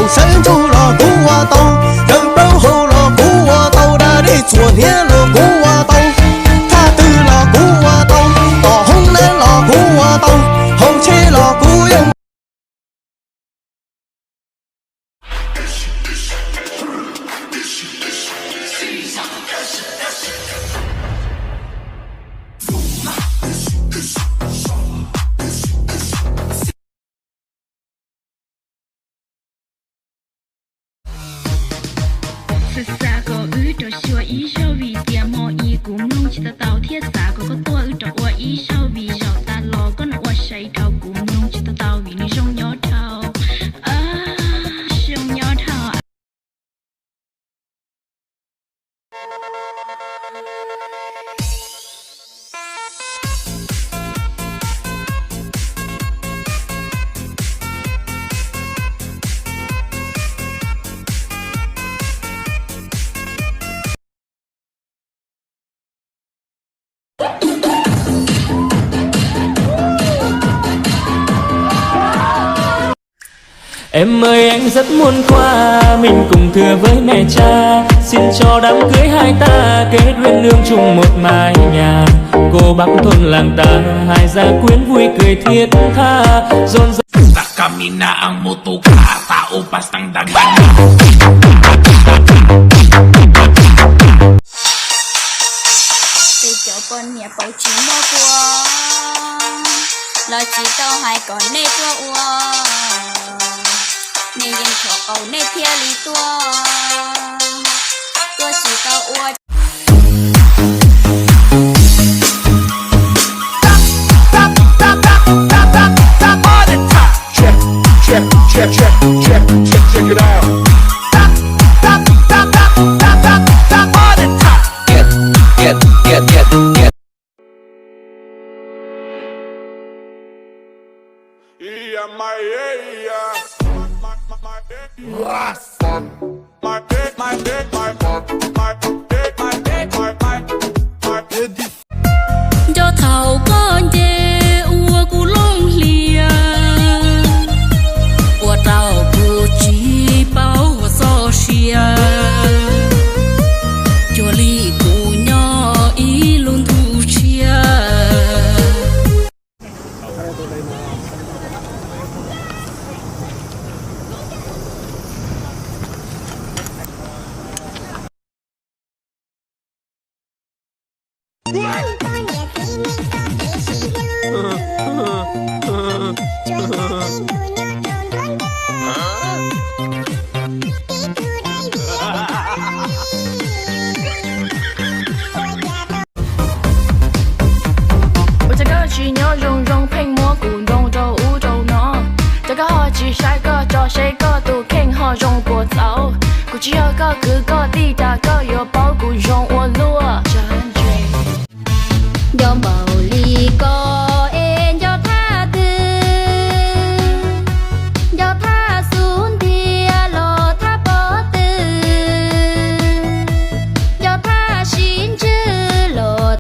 人生就了古我刀，人本后了古我刀，那里昨天了古我刀，他得了古我刀，到红南了古我刀，红旗了古人。xa có ứ trò xua ý sâu vì tiền mò ý cũng nông chỉ ta tàu thiết xa có tua ứ trò ua ý sâu vì sầu ta lo có nó ua say trâu cũng nông chỉ ta tàu vì ni sông nhỏ thao sông nhỏ thao. Em ơi anh rất muốn qua mình cùng thưa với mẹ cha, xin cho đám cưới hai ta kết duyên nương chung một mái nhà. Cô bác thôn làng ta hai gia quyến vui cười thiết tha rộn rã. Kami na ang motoka, tao bastang dagdag. Từ chỗ con nhà bầu chỉ mơ qua, lo chỉ tao hai con nê tua ua, nê yên chỗ cầu nê thia lý tua chỉ tao ua. Check it out. Get. Yeah, my Cho thầu con dê ua cu long lia ua tàu cu chi bao ua so xia cho li cu nhỏ ý luôn thu chia. chỉ nhớ rong rong phanh múa cùng đông đâu u đâu nó, cho cái họ chỉ sai cơ cho sai cơ tụ khen họ rong của cháu, cũng chỉ có cứ có đi